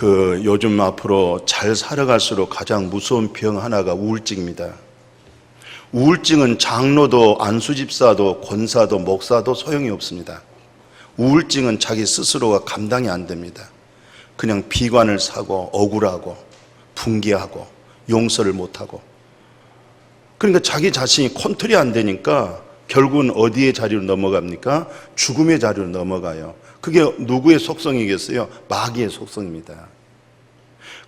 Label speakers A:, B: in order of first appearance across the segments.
A: 요즘 앞으로 잘 살아갈수록 가장 무서운 병 하나가 우울증입니다. 우울증은 장로도 안수집사도 권사도 목사도 소용이 없습니다. 우울증은 자기 스스로가 감당이 안 됩니다. 그냥 비관을 사고 억울하고 분개하고 용서를 못하고, 그러니까 자기 자신이 컨트롤이 안 되니까 결국은 어디의 자리로 넘어갑니까? 죽음의 자리로 넘어가요. 그게 누구의 속성이겠어요? 마귀의 속성입니다.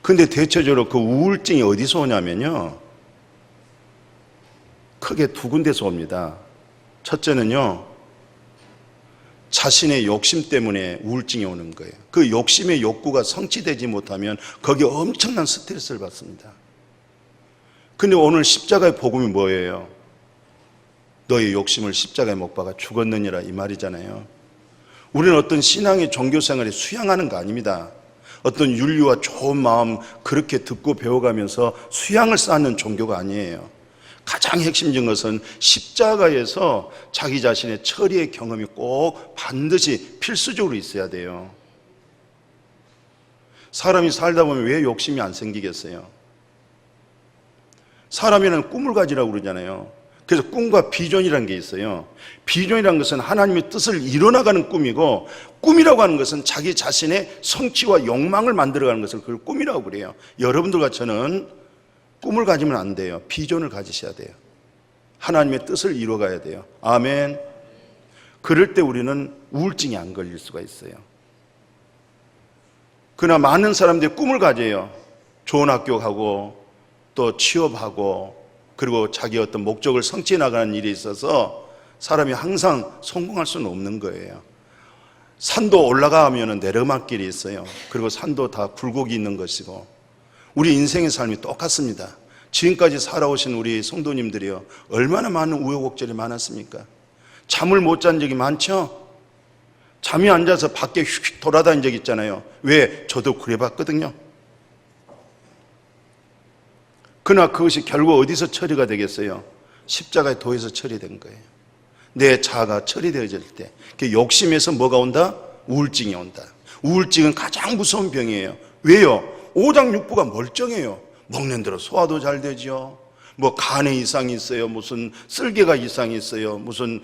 A: 근데 대체적으로 그 우울증이 어디서 오냐면요, 크게 두 군데서 옵니다. 첫째는요, 자신의 욕심 때문에 우울증이 오는 거예요. 그 욕심의 욕구가 성취되지 못하면 거기에 엄청난 스트레스를 받습니다. 근데 오늘 십자가의 복음이 뭐예요? 너의 욕심을 십자가에 못 박아 죽었느니라, 이 말이잖아요. 우리는 어떤 신앙의 종교 생활에 수양하는 거 아닙니다. 어떤 윤리와 좋은 마음 그렇게 듣고 배워가면서 수양을 쌓는 종교가 아니에요. 가장 핵심적인 것은 십자가에서 자기 자신의 처리의 경험이 꼭 반드시 필수적으로 있어야 돼요. 사람이 살다 보면 왜 욕심이 안 생기겠어요? 사람이라는 꿈을 가지라고 그러잖아요. 그래서 꿈과 비전이라는 게 있어요. 비전이라는 것은 하나님의 뜻을 이뤄나가는 꿈이고, 꿈이라고 하는 것은 자기 자신의 성취와 욕망을 만들어가는 것을 그걸 꿈이라고 그래요. 여러분들과 저는 꿈을 가지면 안 돼요. 비전을 가지셔야 돼요. 하나님의 뜻을 이뤄가야 돼요. 아멘. 그럴 때 우리는 우울증이 안 걸릴 수가 있어요. 그러나 많은 사람들이 꿈을 가져요. 좋은 학교 가고 또 취업하고 그리고 자기 어떤 목적을 성취해 나가는 일에 있어서 사람이 항상 성공할 수는 없는 거예요. 산도 올라가면 내려막길이 있어요. 그리고 산도 다 굴곡이 있는 것이고, 우리 인생의 삶이 똑같습니다. 지금까지 살아오신 우리 성도님들이요, 얼마나 많은 우여곡절이 많았습니까? 잠을 못 잔 적이 많죠? 잠이 안 자서 밖에 휙 돌아다닌 적 있잖아요. 왜? 저도 그래봤거든요. 그러나 그것이 결국 어디서 처리가 되겠어요? 십자가의 도에서 처리된 거예요. 내 자아가 처리되어질 때, 욕심에서 뭐가 온다? 우울증이 온다. 우울증은 가장 무서운 병이에요. 왜요? 오장육부가 멀쩡해요. 먹는 대로 소화도 잘 되죠. 뭐 간에 이상이 있어요. 무슨 쓸개가 이상이 있어요. 무슨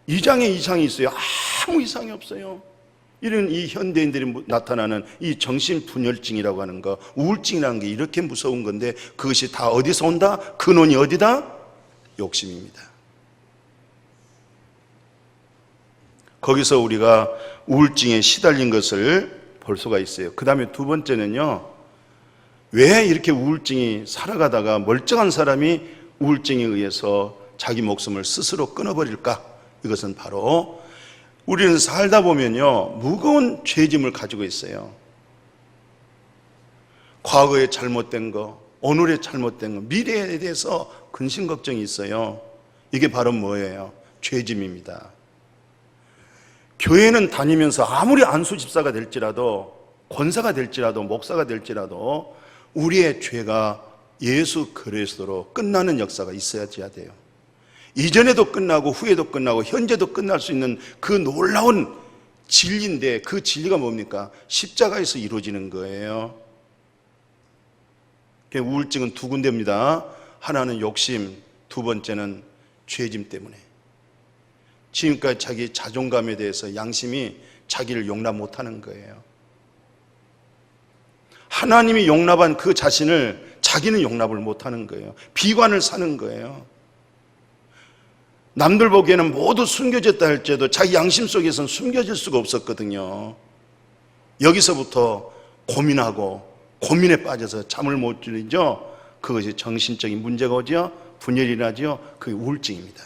A: 이장에 이상이 있어요. 아무 이상이 없어요. 이런 이 현대인들이 나타나는 이 정신분열증이라고 하는 거, 우울증이라는 게 이렇게 무서운 건데, 그것이 다 어디서 온다? 근원이 어디다? 욕심입니다. 거기서 우리가 우울증에 시달린 것을 볼 수가 있어요. 그 다음에 두 번째는요, 왜 이렇게 우울증이 살아가다가 멀쩡한 사람이 우울증에 의해서 자기 목숨을 스스로 끊어버릴까? 이것은 바로 우리는 살다 보면요, 무거운 죄짐을 가지고 있어요. 과거에 잘못된 거, 오늘의 잘못된 거, 미래에 대해서 근심 걱정이 있어요. 이게 바로 뭐예요? 죄짐입니다. 교회는 다니면서 아무리 안수집사가 될지라도, 권사가 될지라도, 목사가 될지라도 우리의 죄가 예수 그리스도로 끝나는 역사가 있어야지야 돼요. 이전에도 끝나고 후에도 끝나고 현재도 끝날 수 있는 그 놀라운 진리인데, 그 진리가 뭡니까? 십자가에서 이루어지는 거예요. 우울증은 두 군데입니다. 하나는 욕심, 두 번째는 죄짐 때문에. 지금까지 자기 자존감에 대해서 양심이 자기를 용납 못하는 거예요. 하나님이 용납한 그 자신을 자기는 용납을 못하는 거예요. 비관을 사는 거예요. 남들 보기에는 모두 숨겨졌다 할지라도 자기 양심 속에서는 숨겨질 수가 없었거든요. 여기서부터 고민하고 고민에 빠져서 잠을 못 주죠. 그것이 정신적인 문제가 오죠. 분열이 나죠. 그게 우울증입니다.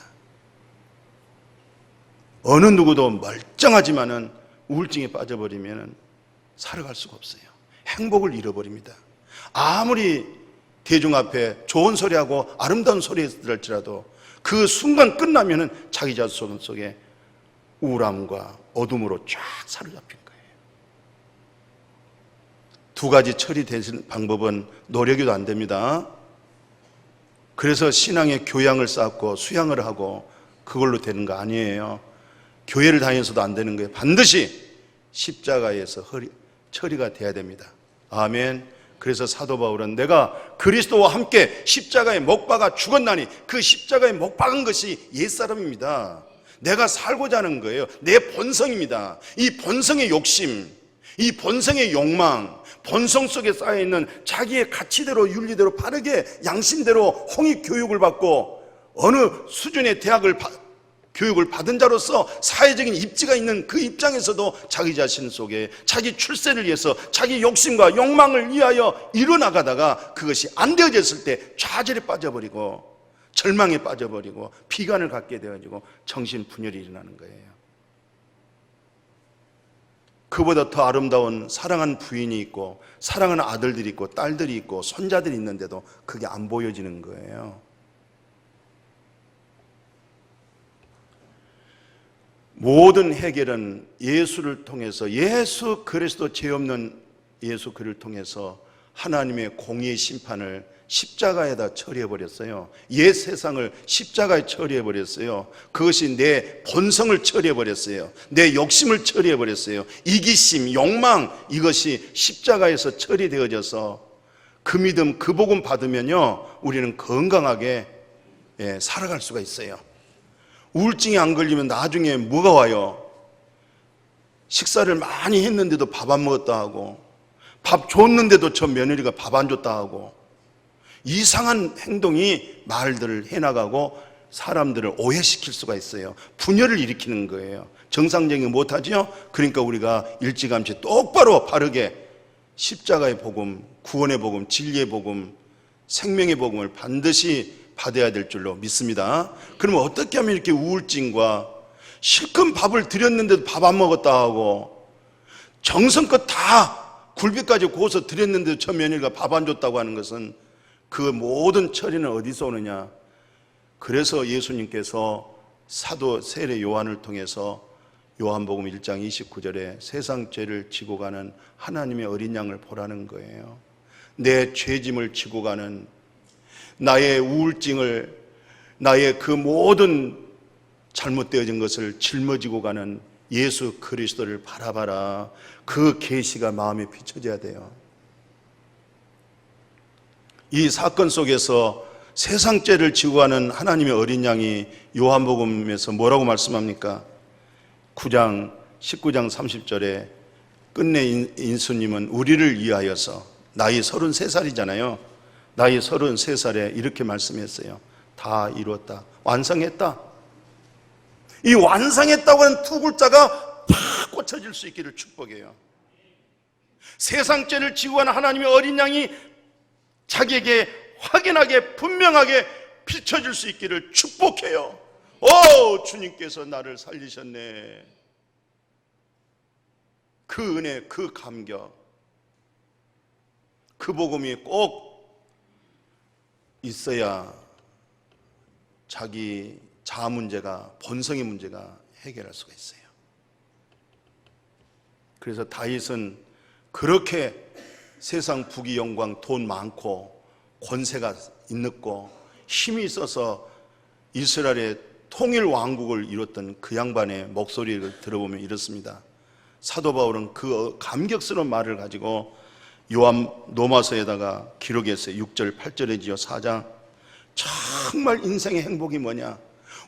A: 어느 누구도 멀쩡하지만은 우울증에 빠져버리면 살아갈 수가 없어요. 행복을 잃어버립니다. 아무리 대중 앞에 좋은 소리하고 아름다운 소리 들을지라도 그 순간 끝나면은 자기 자손 속에 우울함과 어둠으로 쫙 사로잡힌 거예요. 두 가지 처리되는 방법은 노력해도 안 됩니다. 그래서 신앙의 교양을 쌓고 수양을 하고 그걸로 되는 거 아니에요. 교회를 다녀서도 안 되는 거예요. 반드시 십자가에서 처리가 돼야 됩니다. 아멘. 그래서 사도 바울은 내가 그리스도와 함께 십자가에 못 박아 죽었나니, 그 십자가에 못 박은 것이 옛사람입니다. 내가 살고자 하는 거예요. 내 본성입니다. 이 본성의 욕심, 이 본성의 욕망, 본성 속에 쌓여있는 자기의 가치대로, 윤리대로, 바르게 양심대로 홍익 교육을 받고 어느 수준의 교육을 받은 자로서 사회적인 입지가 있는 그 입장에서도 자기 자신 속에 자기 출세를 위해서 자기 욕심과 욕망을 위하여 이뤄나가다가 그것이 안 되어졌을 때 좌절에 빠져버리고 절망에 빠져버리고 비관을 갖게 되어지고 정신분열이 일어나는 거예요. 그보다 더 아름다운 사랑하는 부인이 있고 사랑하는 아들들이 있고 딸들이 있고 손자들이 있는데도 그게 안 보여지는 거예요. 모든 해결은 예수를 통해서, 예수 그리스도 죄 없는 예수 그를 통해서 하나님의 공의의 심판을 십자가에다 처리해버렸어요. 옛 세상을 십자가에 처리해버렸어요. 그것이 내 본성을 처리해버렸어요. 내 욕심을 처리해버렸어요. 이기심, 욕망, 이것이 십자가에서 처리되어져서 그 믿음, 그 복음 받으면요 우리는 건강하게 살아갈 수가 있어요. 우울증이 안 걸리면 나중에 뭐가 와요? 식사를 많이 했는데도 밥 안 먹었다 하고, 밥 줬는데도 저 며느리가 밥 안 줬다 하고, 이상한 행동이 말들을 해나가고 사람들을 오해시킬 수가 있어요. 분열을 일으키는 거예요. 정상적인 못하죠? 그러니까 우리가 일찌감치 똑바로 바르게 십자가의 복음, 구원의 복음, 진리의 복음, 생명의 복음을 반드시 받아야 될 줄로 믿습니다. 그러면 어떻게 하면 이렇게 우울증과 실컷 밥을 드렸는데도 밥 안 먹었다 하고 정성껏 다 굴비까지 구워서 드렸는데도 저 며느리가 밥 안 줬다고 하는 것은 그 모든 처리는 어디서 오느냐? 그래서 예수님께서 사도 세례 요한을 통해서 요한복음 1장 29절에 세상 죄를 지고 가는 하나님의 어린 양을 보라는 거예요. 내 죄짐을 지고 가는, 나의 우울증을, 나의 그 모든 잘못되어진 것을 짊어지고 가는 예수 그리스도를 바라봐라. 그 계시가 마음에 비춰져야 돼요. 이 사건 속에서 세상 죄를 지고 가는 하나님의 어린 양이 요한복음에서 뭐라고 말씀합니까? 19장 30절에 끝내 인수님은 우리를 위하여서, 나이 33살이잖아요. 나이 33살에 이렇게 말씀했어요. 다 이루었다. 완성했다. 이 완성했다고 하는 두 글자가 팍 꽂혀질 수 있기를 축복해요. 세상 죄를 지고 가는 하나님의 어린 양이 자기에게 확연하게 분명하게 비춰질 수 있기를 축복해요. 오, 주님께서 나를 살리셨네. 그 은혜, 그 감격, 그 복음이 꼭 있어야 자기 자아 문제가, 본성의 문제가 해결할 수가 있어요. 그래서 다윗은 그렇게 세상 부귀 영광, 돈 많고 권세가 있고 힘이 있어서 이스라엘의 통일 왕국을 이뤘던 그 양반의 목소리를 들어보면 이렇습니다. 사도 바울은 그 감격스러운 말을 가지고 요한 로마서에다가 기록했어요. 6절 8절이지요. 4장. 정말 인생의 행복이 뭐냐?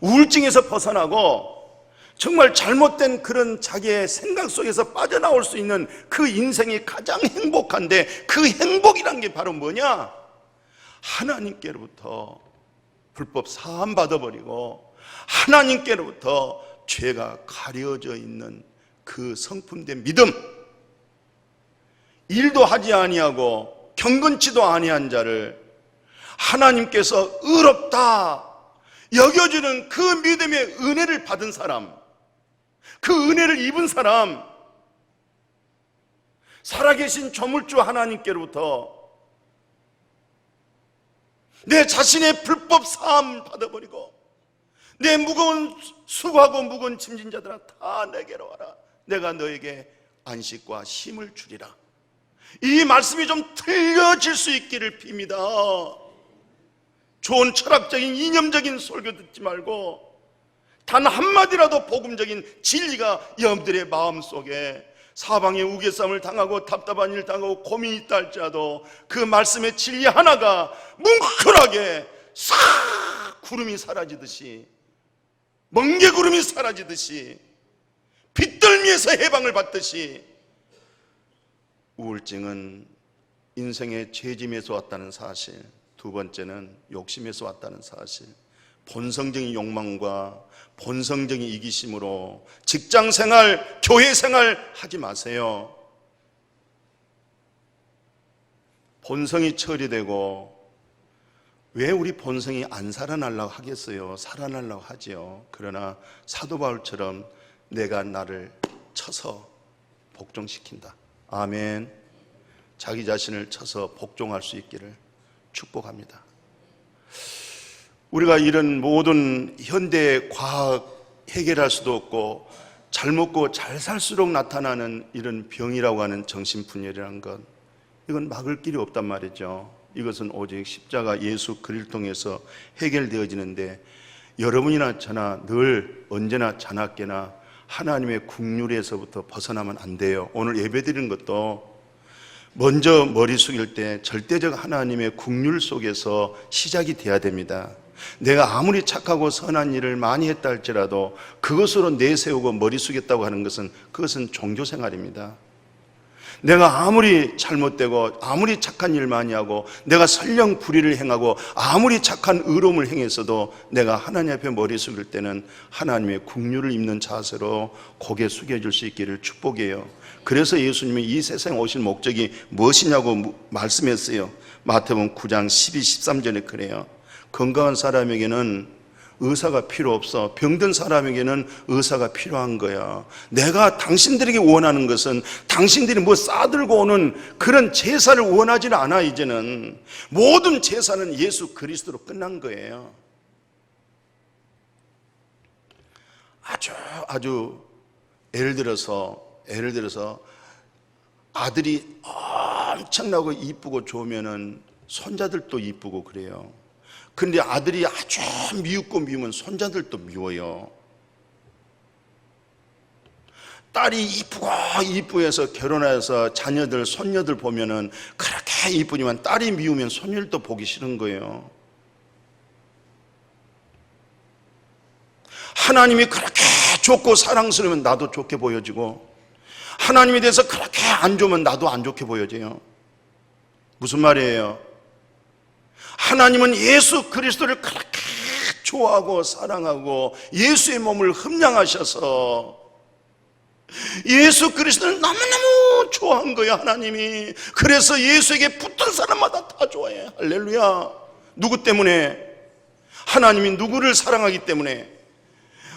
A: 우울증에서 벗어나고 정말 잘못된 그런 자기의 생각 속에서 빠져나올 수 있는 그 인생이 가장 행복한데, 그 행복이란 게 바로 뭐냐? 하나님께로부터 불법 사함 받아버리고 하나님께로부터 죄가 가려져 있는 그 성품된 믿음, 일도 하지 아니하고 경건치도 아니한 자를 하나님께서 의롭다 여겨주는 그 믿음의 은혜를 받은 사람, 그 은혜를 입은 사람, 살아계신 조물주 하나님께로부터 내 자신의 불법 사함 받아버리고 내 무거운 수고하고 무거운 짐진 자들아 다 내게로 와라. 내가 너에게 안식과 힘을 주리라. 이 말씀이 좀 들려질 수 있기를 빕니다. 좋은 철학적인 이념적인 설교 듣지 말고 단 한마디라도 복음적인 진리가 여러분들의 마음속에 사방에 우겨쌈을 당하고 답답한 일 당하고 고민이 있다 할지라도 그 말씀의 진리 하나가 뭉클하게 싹 구름이 사라지듯이, 멍게구름이 사라지듯이, 빛들미에서 해방을 받듯이 우울증은 인생의 죄짐에서 왔다는 사실, 두 번째는 욕심에서 왔다는 사실, 본성적인 욕망과 본성적인 이기심으로 직장생활, 교회생활 하지 마세요. 본성이 처리되고 왜 우리 본성이 안 살아나려고 하겠어요? 살아나려고 하지요. 그러나 사도 바울처럼 내가 나를 쳐서 복종시킨다. 아멘. 자기 자신을 쳐서 복종할 수 있기를 축복합니다. 우리가 이런 모든 현대 과학 해결할 수도 없고 잘 먹고 잘 살수록 나타나는 이런 병이라고 하는 정신분열이라는 것, 이건 막을 길이 없단 말이죠. 이것은 오직 십자가 예수 그리스도를 통해서 해결되어지는데, 여러분이나 저나 늘 언제나 자나깨나 하나님의 국률에서부터 벗어나면 안 돼요. 오늘 예배드리는 것도 먼저 머리 숙일 때 절대적 하나님의 국률 속에서 시작이 돼야 됩니다. 내가 아무리 착하고 선한 일을 많이 했다 할지라도 그것으로 내세우고 머리 숙였다고 하는 것은, 그것은 종교생활입니다. 내가 아무리 잘못되고 아무리 착한 일 많이 하고 내가 설령 불의를 행하고 아무리 착한 의로움을 행했어도 내가 하나님 앞에 머리 숙일 때는 하나님의 국률을 입는 자세로 고개 숙여줄 수 있기를 축복해요. 그래서 예수님이 이 세상에 오신 목적이 무엇이냐고 말씀했어요. 마태복음 9장 12, 13절에 그래요. 건강한 사람에게는 의사가 필요 없어. 병든 사람에게는 의사가 필요한 거야. 내가 당신들에게 원하는 것은 당신들이 뭐 싸들고 오는 그런 제사를 원하지는 않아. 이제는 모든 제사는 예수 그리스도로 끝난 거예요. 아주 예를 들어서 아들이 엄청나고 이쁘고 좋으면은 손자들도 이쁘고 그래요. 근데 아들이 아주 미웃고 미우면 손자들도 미워요. 딸이 이쁘고 해서 결혼해서 자녀들, 손녀들 보면은 그렇게 이쁘지만 딸이 미우면 손녀들도 보기 싫은 거예요. 하나님이 그렇게 좋고 사랑스러우면 나도 좋게 보여지고, 하나님에 대해서 그렇게 안 좋으면 나도 안 좋게 보여져요. 무슨 말이에요? 하나님은 예수 그리스도를 그렇게 좋아하고 사랑하고 예수의 몸을 흠량하셔서 예수 그리스도를 너무너무 좋아한 거예요, 하나님이. 그래서 예수에게 붙은 사람마다 다 좋아해. 할렐루야. 누구 때문에? 하나님이 누구를 사랑하기 때문에,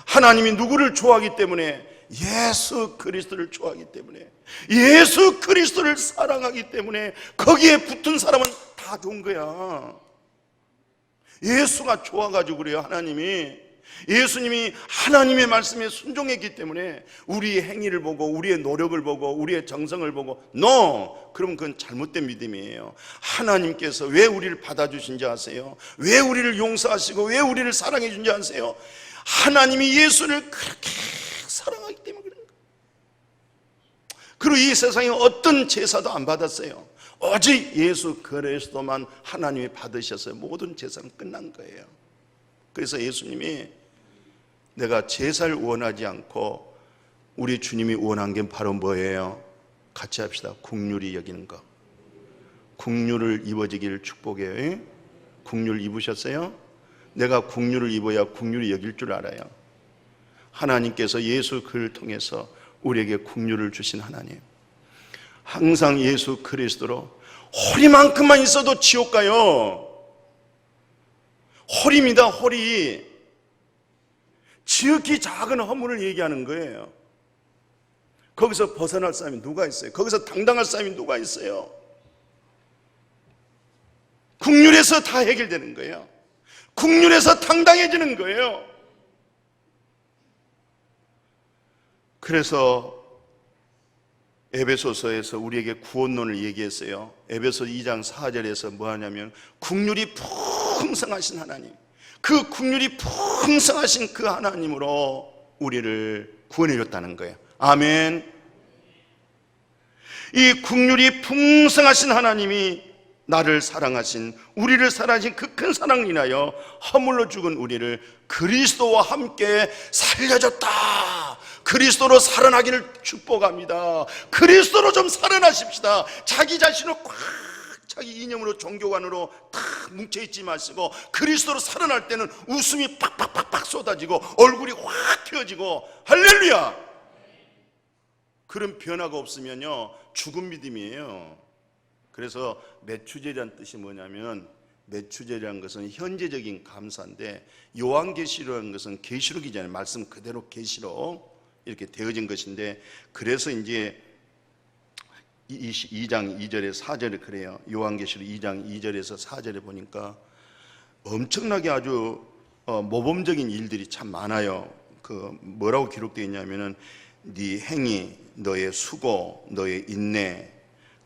A: 하나님이 누구를 좋아하기 때문에, 예수 그리스도를 좋아하기 때문에, 예수 그리스도를 사랑하기 때문에 거기에 붙은 사람은 다 좋은 거야. 예수가 좋아가지고 그래요. 하나님이, 예수님이 하나님의 말씀에 순종했기 때문에 우리의 행위를 보고 우리의 노력을 보고 우리의 정성을 보고 그러면 그건 잘못된 믿음이에요. 하나님께서 왜 우리를 받아주신지 아세요? 왜 우리를 용서하시고 왜 우리를 사랑해 준지 아세요? 하나님이 예수를 그렇게 사랑하기 때문에 그래요. 그리고 이 세상에 어떤 제사도 안 받았어요. 오직 예수 그리스도만 하나님이 받으셔서 모든 제사는 끝난 거예요. 그래서 예수님이 내가 제사를 원하지 않고 우리 주님이 원한 게 바로 뭐예요? 같이 합시다. 국률이 여기는 거. 국률을 입어지기를 축복해요. 국률 입으셨어요? 내가 국률을 입어야 국률이 여길 줄 알아요. 하나님께서 예수 그를 통해서 우리에게 국률을 주신 하나님, 항상 예수 그리스도로 허리만큼만 있어도 지옥 가요. 허리입니다. 허리. 지극히 작은 허물을 얘기하는 거예요. 거기서 벗어날 사람이 누가 있어요? 거기서 당당할 사람이 누가 있어요? 국률에서 다 해결되는 거예요. 국률에서 당당해지는 거예요. 그래서 에베소서에서 우리에게 구원론을 얘기했어요. 에베소 2장 4절에서 뭐 하냐면 국률이 풍성하신 하나님, 그 국률이 풍성하신 그 하나님으로 우리를 구원해 줬다는 거예요. 아멘. 이 긍휼이 풍성하신 하나님이 나를 사랑하신, 우리를 사랑하신 그 큰 사랑을 인하여 허물로 죽은 우리를 그리스도와 함께 살려줬다. 그리스도로 살아나기를 축복합니다. 그리스도로 좀 살아나십시다. 자기 자신을 꽉 자기 이념으로 종교관으로 탁 뭉쳐있지 마시고 그리스도로 살아날 때는 웃음이 팍팍팍팍 쏟아지고 얼굴이 확 펴지고, 할렐루야. 그런 변화가 없으면요 죽은 믿음이에요. 그래서 매추절이라는 뜻이 뭐냐면, 매추절이라는 것은 현재적인 감사인데, 요한계시록이라는 것은 계시록이잖아요. 말씀 그대로 계시록 이렇게 되어진 것인데, 그래서 이제 2장 2절에 4절에 그래요. 요한계시록 2장 2절에서 4절에 보니까 엄청나게 아주 모범적인 일들이 참 많아요. 그 뭐라고 기록되어 있냐면은 네 행위, 너의 수고, 너의 인내,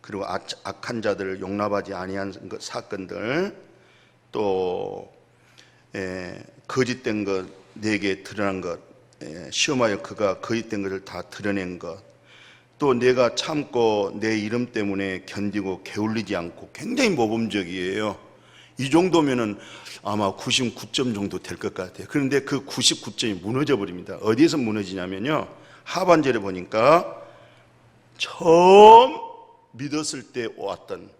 A: 그리고 악한 자들을 용납하지 아니한 사건들, 또 거짓된 것, 내게 드러난 것, 시험하여 그가 거짓된 것을 다 드러낸 것, 또 내가 참고 내 이름 때문에 견디고 게을리지 않고, 굉장히 모범적이에요. 이 정도면은 아마 99점 정도 될 것 같아요. 그런데 그 99점이 무너져 버립니다. 어디에서 무너지냐면요, 하반절에 보니까 처음 믿었을 때 왔던,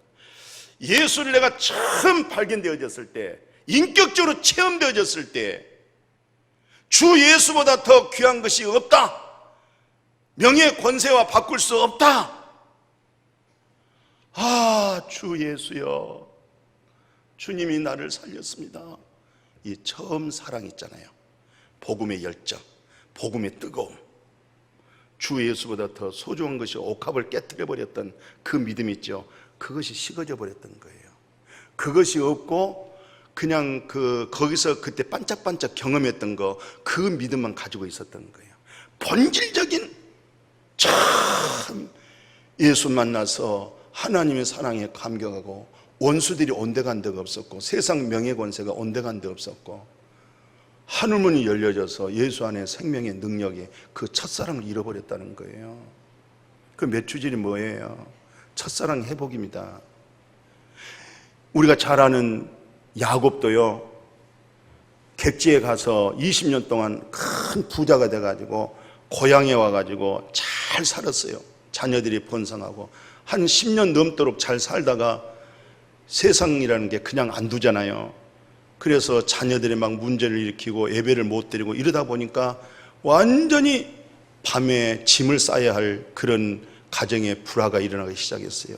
A: 예수를 내가 처음 발견되어졌을 때, 인격적으로 체험되어졌을 때, 주 예수보다 더 귀한 것이 없다, 명예 권세와 바꿀 수 없다. 아, 주 예수여, 주님이 나를 살렸습니다. 이 처음 사랑 있잖아요. 복음의 열정, 복음의 뜨거움, 주 예수보다 더 소중한 것이 옥합을 깨뜨려 버렸던 그 믿음 있죠. 그것이 식어져 버렸던 거예요. 그것이 없고 그냥 거기서 그때 반짝반짝 경험했던 거, 그 믿음만 가지고 있었던 거예요. 본질적인, 참 예수 만나서 하나님의 사랑에 감격하고, 원수들이 온데간데가 없었고, 세상 명예권세가 온데간데 없었고, 하늘문이 열려져서 예수 안에 생명의 능력이, 그 첫사랑을 잃어버렸다는 거예요. 그 매추절이 뭐예요? 첫사랑 회복입니다. 우리가 잘 아는 야곱도요, 객지에 가서 20년 동안 큰 부자가 돼가지고 고향에 와가지고 잘 살았어요. 자녀들이 번성하고 한 10년 넘도록 잘 살다가 세상이라는 게 그냥 안 두잖아요. 그래서 자녀들이 막 문제를 일으키고 예배를 못 드리고 이러다 보니까 완전히 밤에 짐을 싸야 할 그런 가정에 불화가 일어나기 시작했어요.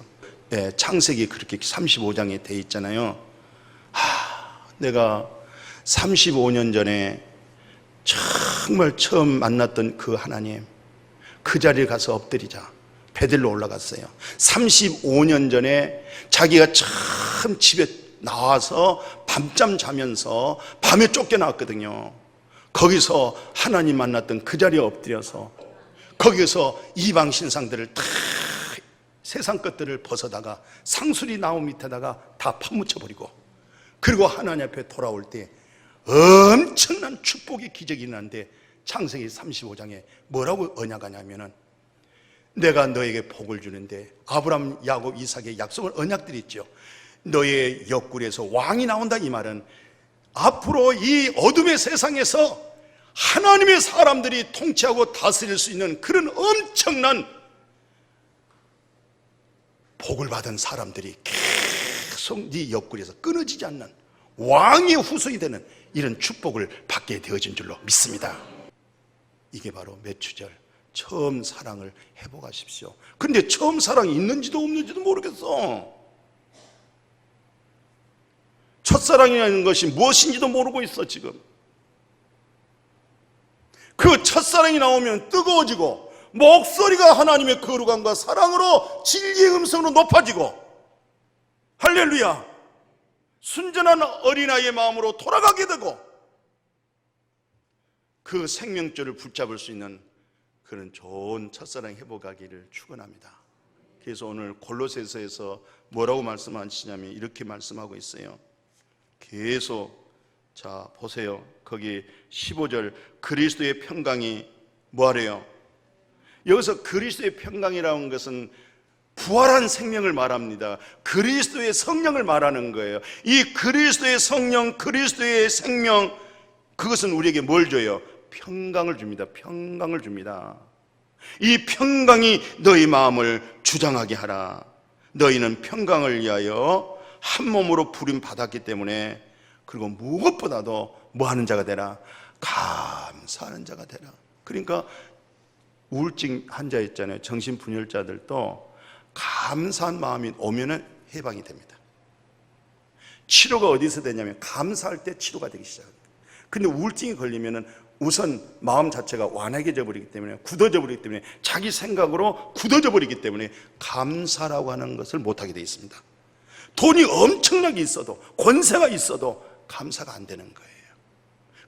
A: 네, 창세기 그렇게 35장에 돼 있잖아요. 내가 35년 전에 정말 처음 만났던 그 하나님, 그 자리에 가서 엎드리자. 베들로 올라갔어요. 35년 전에 자기가 처음 집에 나와서 밤잠 자면서 밤에 쫓겨나왔거든요. 거기서 하나님 만났던 그 자리에 엎드려서 거기서 이방 신상들을 다, 세상 것들을 벗어다가 상수리 나무 밑에다가 다 파묻혀버리고, 그리고 하나님 앞에 돌아올 때 엄청난 축복의 기적이 일어나는데, 창세기 35장에 뭐라고 언약하냐면은, 내가 너에게 복을 주는데, 아브라함, 야곱, 이삭의 약속을 언약드렸죠. 너의 옆구리에서 왕이 나온다. 이 말은 앞으로 이 어둠의 세상에서 하나님의 사람들이 통치하고 다스릴 수 있는 그런 엄청난 복을 받은 사람들이 계속 네 옆구리에서 끊어지지 않는 왕의 후손이 되는 이런 축복을 받게 되어진 줄로 믿습니다. 이게 바로 매추절, 처음 사랑을 회복하십시오. 근데 처음 사랑이 있는지도 없는지도 모르겠어. 첫사랑이라는 것이 무엇인지도 모르고 있어. 지금 그 첫사랑이 나오면 뜨거워지고, 목소리가 하나님의 거룩함과 사랑으로 진리의 음성으로 높아지고, 할렐루야, 순전한 어린아이의 마음으로 돌아가게 되고, 그 생명줄을 붙잡을 수 있는 그런 좋은 첫사랑 회복하기를 축원합니다. 그래서 오늘 골로새서에서 뭐라고 말씀하시냐면 이렇게 말씀하고 있어요. 계속, 자 보세요. 거기 15절, 그리스도의 평강이 뭐하래요? 여기서 그리스도의 평강이라는 것은 부활한 생명을 말합니다. 그리스도의 성령을 말하는 거예요. 이 그리스도의 성령, 그리스도의 생명, 그것은 우리에게 뭘 줘요? 평강을 줍니다. 평강을 줍니다. 이 평강이 너희 마음을 주장하게 하라. 너희는 평강을 위하여 한 몸으로 부름 받았기 때문에, 그리고 무엇보다도 뭐 하는 자가 되라? 감사하는 자가 되라. 그러니까 우울증 환자 있잖아요. 정신분열자들도 감사한 마음이 오면은 해방이 됩니다. 치료가 어디서 되냐면 감사할 때 치료가 되기 시작합니다. 근데 우울증이 걸리면은 우선 마음 자체가 완화해져 버리기 때문에, 굳어져 버리기 때문에, 자기 생각으로 굳어져 버리기 때문에 감사라고 하는 것을 못하게 되어 있습니다. 돈이 엄청나게 있어도, 권세가 있어도 감사가 안 되는 거예요.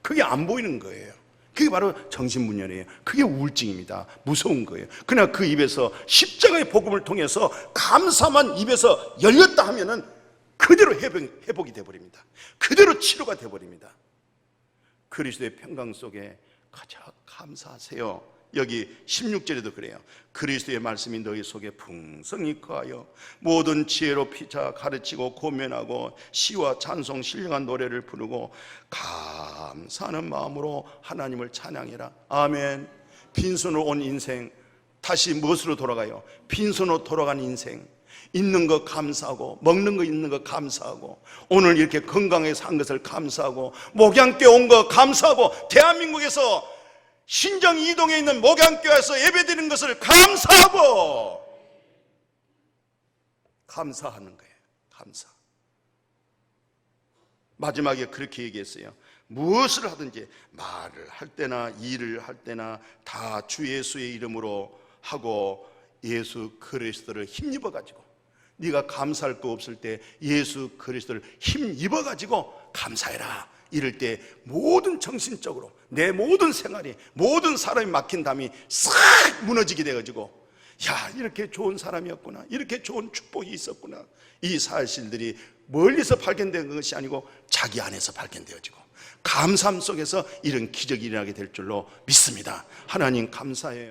A: 그게 안 보이는 거예요. 그게 바로 정신분열이에요. 그게 우울증입니다. 무서운 거예요. 그러나 그 입에서 십자가의 복음을 통해서 감사만 입에서 열렸다 하면은 그대로 회복이 되어버립니다. 그대로 치료가 되어버립니다. 그리스도의 평강 속에 가장 감사하세요. 여기 16절에도 그래요. 그리스도의 말씀이 너희 속에 풍성히 거하여 모든 지혜로 피차 가르치고 고면하고 시와 찬송 신령한 노래를 부르고 감사하는 마음으로 하나님을 찬양해라. 아멘. 빈손으로 온 인생 다시 무엇으로 돌아가요? 빈손으로 돌아간 인생. 있는 거 감사하고, 먹는 거 있는 거 감사하고, 오늘 이렇게 건강하게 산 것을 감사하고, 목양교회 온 거 감사하고, 대한민국에서 신정 이동에 있는 목양교회에서 예배드리는 것을 감사하고, 감사하는 거예요. 감사. 마지막에 그렇게 얘기했어요. 무엇을 하든지 말을 할 때나 일을 할 때나 다 주 예수의 이름으로 하고 예수 그리스도를 힘입어 가지고, 네가 감사할 거 없을 때 예수 그리스도를 힘입어 가지고 감사해라. 이럴 때 모든 정신적으로 내 모든 생활이, 모든 사람이 막힌 담이 싹 무너지게 돼가지고, 야, 이렇게 좋은 사람이었구나, 이렇게 좋은 축복이 있었구나. 이 사실들이 멀리서 발견된 것이 아니고 자기 안에서 발견되어지고, 감사함 속에서 이런 기적이 일어나게 될 줄로 믿습니다. 하나님 감사해요.